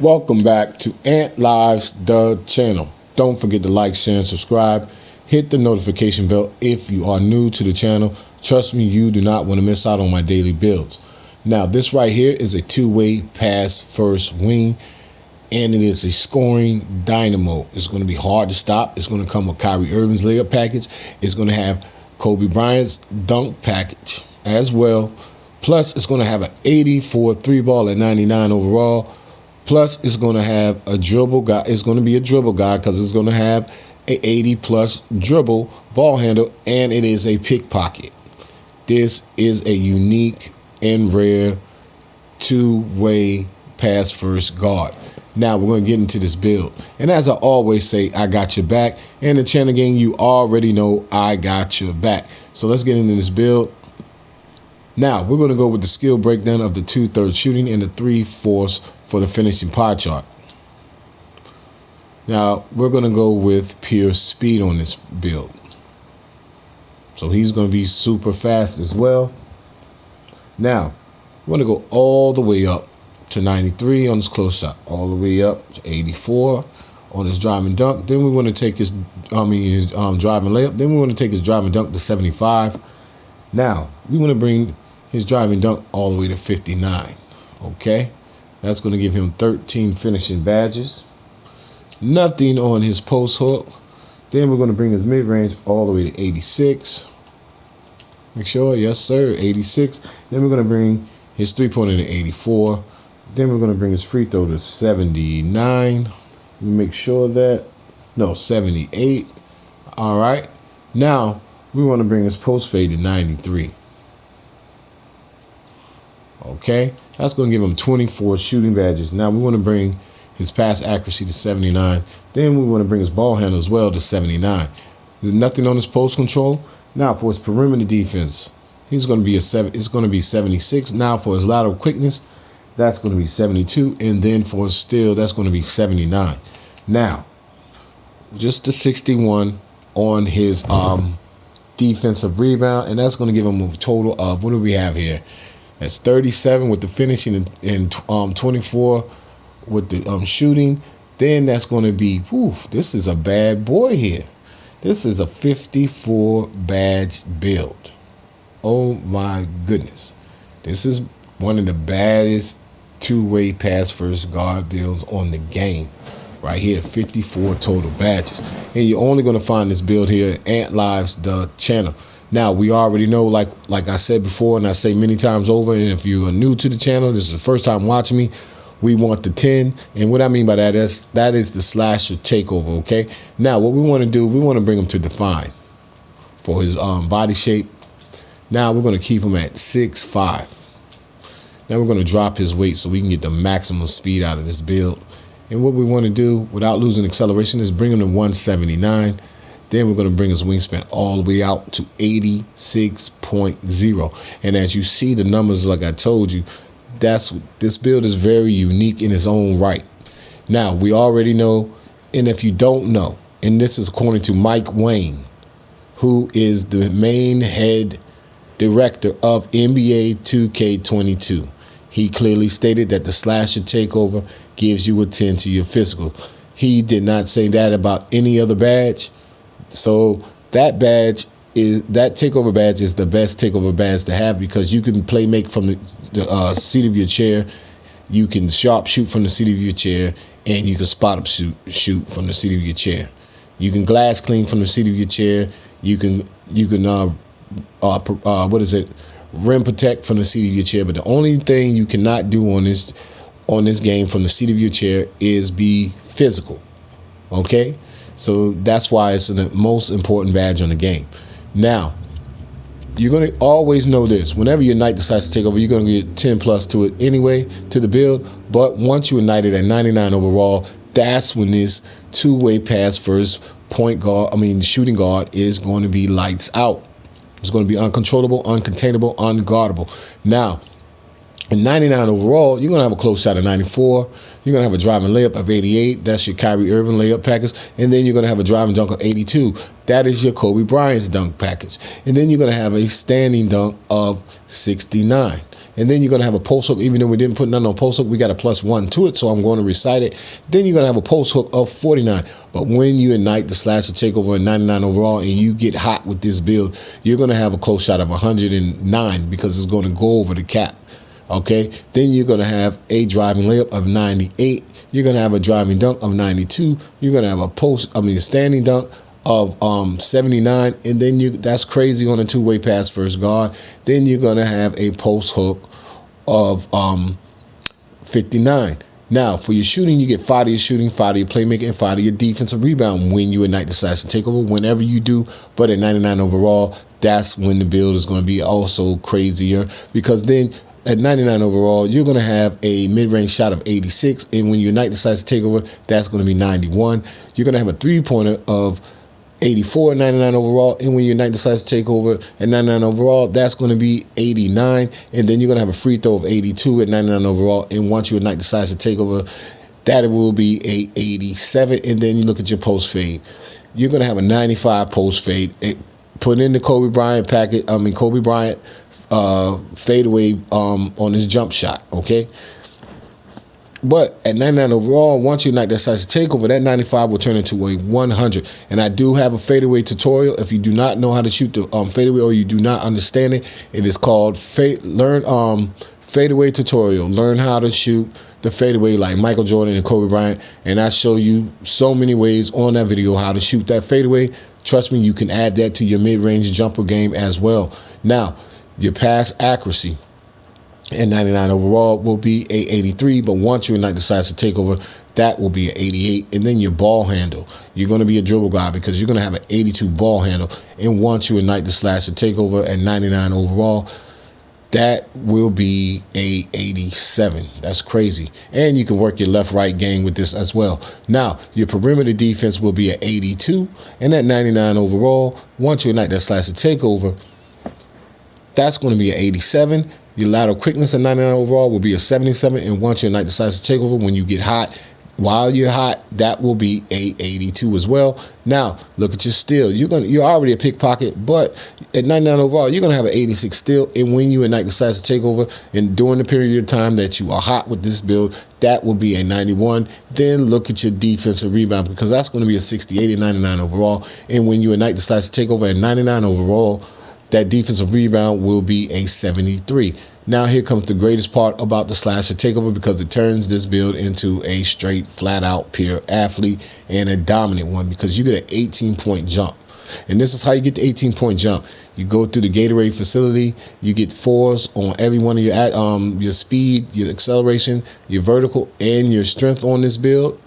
Welcome back to Ant Lives, the channel. Don't forget to like, share, and subscribe. Hit the notification bell if you are new to the channel. Trust me, you do not want to miss out on my daily builds. Now, this right here is a two-way pass first wing, and it is a scoring dynamo. It's going to be hard to stop. It's going to come with Kyrie Irving's layup package. It's going to have Kobe Bryant's dunk package as well. Plus, it's going to have an 84 3-ball at 99 overall. Plus, it's going to have a dribble guy. It's going to be a dribble guy because it's going to have a 80-plus dribble ball handle, and it is a pickpocket. This is a unique and rare two-way pass first guard. Now, we're going to get into this build. And as I always say, I got your back. And the channel game, you already know I got your back. So let's get into this build. Now, we're going to go with the skill breakdown of the 2/3 shooting and the 3/4 for the finishing pie chart. Now, we're going to go with pure speed on this build. So he's going to be super fast as well. Now, we're going to go all the way up to 93 on his close shot, all the way up to 84 on his driving dunk. Then we want to take his driving layup. Then we want to take his driving dunk to 75. Now, we want to bring his driving dunk all the way to 59. Okay, that's going to give him 13 finishing badges. Nothing on his post hook. Then we're going to bring his mid-range all the way to 86. Make sure, yes sir, 86. Then we're going to bring his three-pointer to 84. Then we're going to bring his free throw to 79. Make sure that, no, 78. All right. Now, we want to bring his post fade to 93. Okay, that's going to give him 24 shooting badges. Now we want to bring his pass accuracy to 79. Then we want to bring his ball handle as well to 79. There's nothing on his post control. Now for his perimeter defense, he's going to be it's going to be 76. Now for his lateral quickness, that's going to be 72. And then for his steal, that's going to be 79. Now, just the 61 on his defensive rebound, and that's going to give him a total of, what do we have here? That's 37 with the finishing and 24 with the shooting. Then that's going to be, this is a bad boy here. This is a 54 badge build. Oh my goodness. This is one of the baddest two-way pass first guard builds on the game. Right here, 54 total badges. And you're only going to find this build here at Ant Lives, the channel. Now, we already know, like I said before, and I say many times over, and if you are new to the channel, this is the first time watching me, we want the 10. And what I mean by that is the slasher takeover, okay? Now, what we want to do, we want to bring him to define for his body shape. Now, we're going to keep him at 6'5". Now, we're going to drop his weight so we can get the maximum speed out of this build. And what we want to do without losing acceleration is bring him to 179. Then we're going to bring his wingspan all the way out to 86.0. And as you see the numbers, like I told you, this build is very unique in its own right. Now, we already know, and if you don't know, and this is according to Mike Wayne, who is the main head director of NBA 2K22. He clearly stated that the slasher takeover gives you a 10 to your physical. He did not say that about any other badge. So that takeover badge is the best takeover badge to have because you can play make from the seat of your chair. You can sharp shoot from the seat of your chair, and you can spot up shoot from the seat of your chair. You can glass clean from the seat of your chair. You can rim protect from the seat of your chair. But the only thing you cannot do on this game from the seat of your chair is be physical. Okay. So that's why it's the most important badge on the game. Now, you're going to always know this. Whenever your knight decides to take over, you're going to get 10 plus to it anyway, to the build. But once you knight it at 99 overall, that's when this two-way pass first shooting guard is going to be lights out. It's going to be uncontrollable, uncontainable, unguardable. Now, in 99 overall, you're going to have a close shot of 94. You're going to have a driving layup of 88. That's your Kyrie Irving layup package. And then you're going to have a driving dunk of 82. That is your Kobe Bryant's dunk package. And then you're going to have a standing dunk of 69. and then you're going to have a post hook. Even though we didn't put none on post hook, we got a +1 to it, so I'm going to recite it. Then you're going to have a post hook of 49. But when you ignite the slasher takeover at 99 overall and you get hot with this build, you're going to have a close shot of 109 because it's going to go over the cap. Okay, then you're going to have a driving layup of 98. You're going to have a driving dunk of 92. You're going to have a standing dunk of 79, and then that's crazy on a two-way pass first guard. Then you're going to have a post hook of 59. Now, for your shooting, you get 5 to your shooting, 5 to your playmaking, and 5 to your defensive rebound when you ignite the slash and takeover, whenever you do. But at 99 overall, that's when the build is going to be also crazier, because then at 99 overall, you're going to have a mid-range shot of 86, and when you ignite the slash and takeover, that's going to be 91. You're going to have a three-pointer of 84 at 99 overall, and when you ignite the slash takeover at 99 overall, that's going to be 89, and then you're going to have a free throw of 82 at 99 overall, and once you ignite the slash takeover, that will be a 87, and then you look at your post fade. You're going to have a 95 post fade. Put in the Kobe Bryant fadeaway on his jump shot, okay? But at 99 overall, once you ignite that slice takeover, that 95 will turn into a 100. And I do have a fadeaway tutorial. If you do not know how to shoot the fadeaway, or you do not understand it, it is called fadeaway tutorial. Learn how to shoot the fadeaway like Michael Jordan and Kobe Bryant. And I show you so many ways on that video how to shoot that fadeaway. Trust me, you can add that to your mid-range jumper game as well. Now, your pass accuracy at 99 overall will be a 83, but once you ignite the slash to take over, that will be an 88. And then your ball handle, you're going to be a dribble guy because you're going to have an 82 ball handle. And once you ignite the slash to take over at 99 overall, that will be a 87. That's crazy. And you can work your left-right game with this as well. Now, your perimeter defense will be an 82, and at 99 overall, once you ignite that slash to take over, that's going to be an 87. Your lateral quickness at 99 overall will be a 77. And once you ignite the slash to take over, when you get hot, while you're hot, that will be a 82 as well. Now, look at your steal. You're already a pickpocket, but at 99 overall, you're going to have an 86 steal. And when you ignite the slash to take over, and during the period of time that you are hot with this build, that will be a 91. Then look at your defensive rebound, because that's going to be a 68 at 99 overall. And when you ignite the slash to take over at 99 overall, that defensive rebound will be a 73. Now here comes the greatest part about the slasher takeover, because it turns this build into a straight, flat-out pure athlete and a dominant one, because you get an 18-point jump. And this is how you get the 18-point jump. You go through the Gatorade facility. You get 4s on every one of your speed, your acceleration, your vertical, and your strength on this build.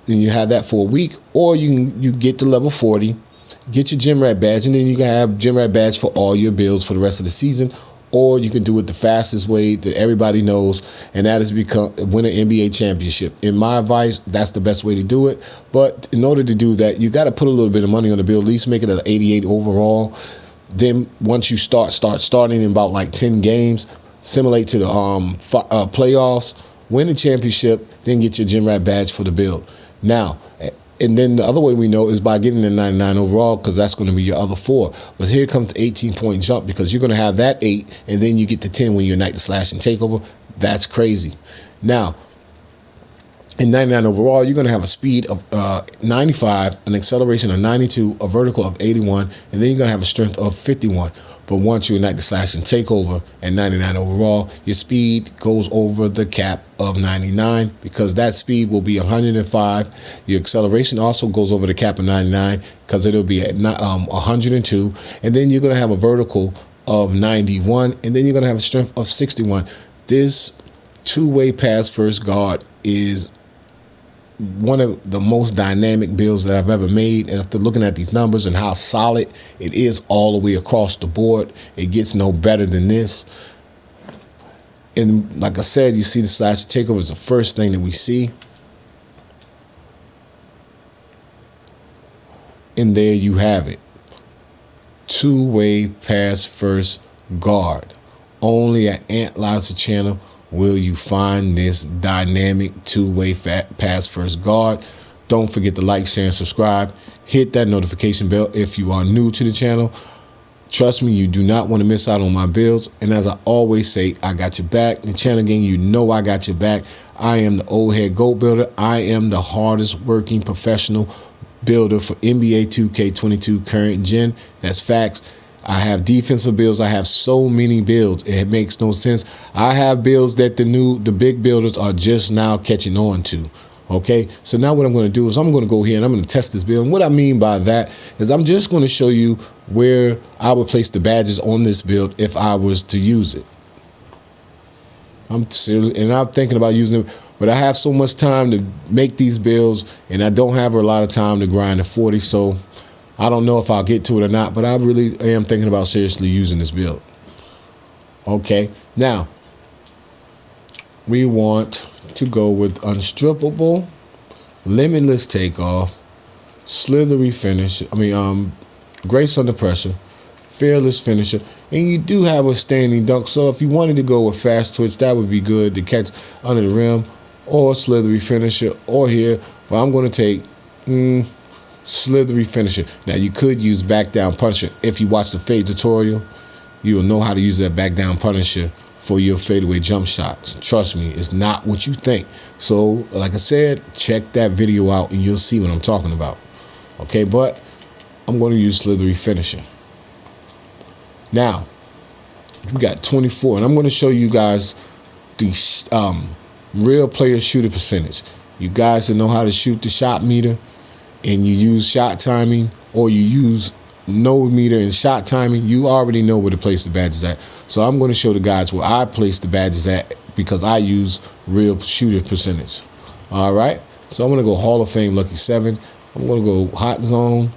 And you have that for a week, or you get to level 40. Get your gym rat badge, and then you can have gym rat badge for all your builds for the rest of the season. Or you can do it the fastest way that everybody knows, and that is win an NBA championship. In my advice, that's the best way to do it. But in order to do that, you got to put a little bit of money on the build, at least make it an 88 overall. Then once you starting in about like 10 games, simulate to the playoffs, win the championship, then get your gym rat badge for the build. Now, and then the other way we know is by getting the 99 overall, because that's going to be your other 4. But here comes the 18-point jump, because you're going to have that 8, and then you get the 10 when you ignite the slash and takeover. That's crazy. Now, in 99 overall, you're going to have a speed of 95, an acceleration of 92, a vertical of 81, and then you're going to have a strength of 51. But once you ignite the slash and takeover at 99 overall, your speed goes over the cap of 99, because that speed will be 105. Your acceleration also goes over the cap of 99, because it'll be at 102. And then you're going to have a vertical of 91, and then you're going to have a strength of 61. This two-way pass first guard is one of the most dynamic builds that I've ever made. And after looking at these numbers and how solid it is all the way across the board, it gets no better than this. And like I said, you see the slash takeover is the first thing that we see. And there you have it. Two-way pass first guard. Only at Ant Liza channel will you find this dynamic two-way pass first guard. Don't forget to like, share, and subscribe. Hit that notification bell if you are new to the channel. Trust me, you do not want to miss out on my builds. And as I always say, I got your back. The channel gang, you know I got your back. I am the old head goat builder. I am the hardest working professional builder for NBA 2K22 current gen. That's facts. I have defensive builds. I have so many builds. It makes no sense. I have builds that the big builders are just now catching on to. Okay, so now what I'm going to do is I'm going to go here and I'm going to test this build. And what I mean by that is I'm just going to show you where I would place the badges on this build if I was to use it. I'm serious, and I'm thinking about using it, but I have so much time to make these builds, and I don't have a lot of time to grind the 40. So I don't know if I'll get to it or not, but I really am thinking about seriously using this build. Okay, now we want to go with unstrippable, limitless takeoff, slithery finish. Grace under pressure, fearless finisher, and you do have a standing dunk. So if you wanted to go with fast twitch, that would be good to catch under the rim, or slithery finisher, or here. But I'm going to take slithery finisher. Now you could use back down punisher. If you watch the fade tutorial, you will know how to use that back down punisher for your fadeaway jump shots. Trust me, it's not what you think. So like I said, check that video out and you'll see what I'm talking about. Okay, but I'm going to use slithery finisher. Now we got 24, and I'm going to show you guys the real player shooter percentage. You guys that know how to shoot the shot meter and you use shot timing, or you use no meter and shot timing, you already know where to place the badges at. So I'm going to show the guys where I place the badges at because I use real shooter percentage. All right, so I'm going to go Hall of Fame Lucky 7. I'm going to go Hot Zone,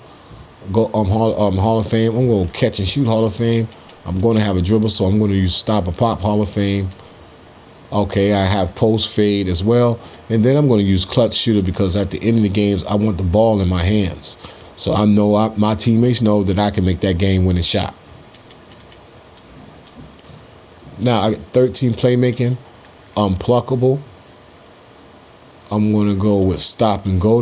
go Hall of Fame. I'm going to Catch and Shoot Hall of Fame. I'm going to have a dribble, so I'm going to use Stop or Pop Hall of Fame. Okay, I have Post Fade as well, and then I'm going to use Clutch Shooter because at the end of the games I want the ball in my hands. So I know my teammates know that I can make that game-winning shot. Now I got 13 playmaking, unpluckable. I'm going to go with Stop and Go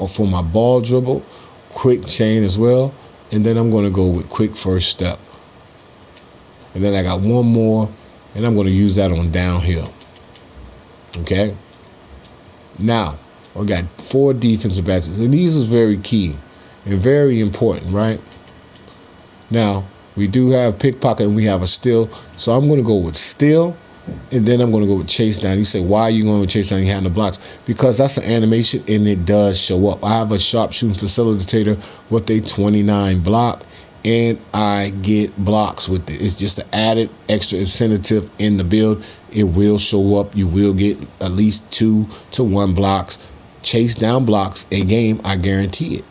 for my ball dribble, quick chain as well, and then I'm going to go with quick first step. And then I got one more, and I'm going to use that on downhill. Okay. Now I got 4 defensive badges, and these is very key and very important, right? Now we do have pickpocket and we have a steal, so I'm going to go with steal, and then I'm going to go with chase down. You say, why are you going with chase down? You have no blocks, because that's an animation and it does show up. I have a sharpshooting facilitator with a 29 block, and I get blocks with it. It's just an added extra incentive in the build. It will show up. You will get at least 2 to 1 blocks, chase down blocks a game. I guarantee it.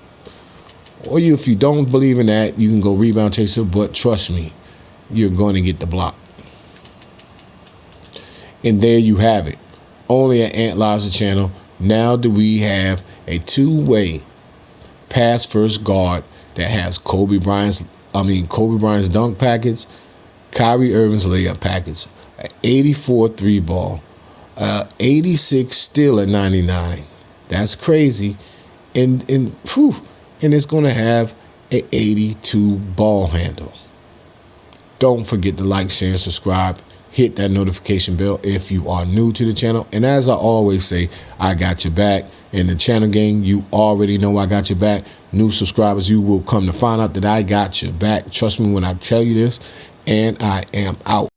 Or if you don't believe in that, you can go rebound chaser, but trust me, you're going to get the block. And there you have it. Only at Ant Lives channel. Now do we have a 2-way pass first guard that has Kobe Bryant's dunk package, Kyrie Irving's layup package, 84 3 ball, 86 steal at 99. That's crazy. And it's going to have an 82 ball handle. Don't forget to like, share, and subscribe. Hit that notification bell if you are new to the channel. And as I always say, I got your back. In the channel gang, you already know I got your back. New subscribers, you will come to find out that I got your back. Trust me when I tell you this. And I am out.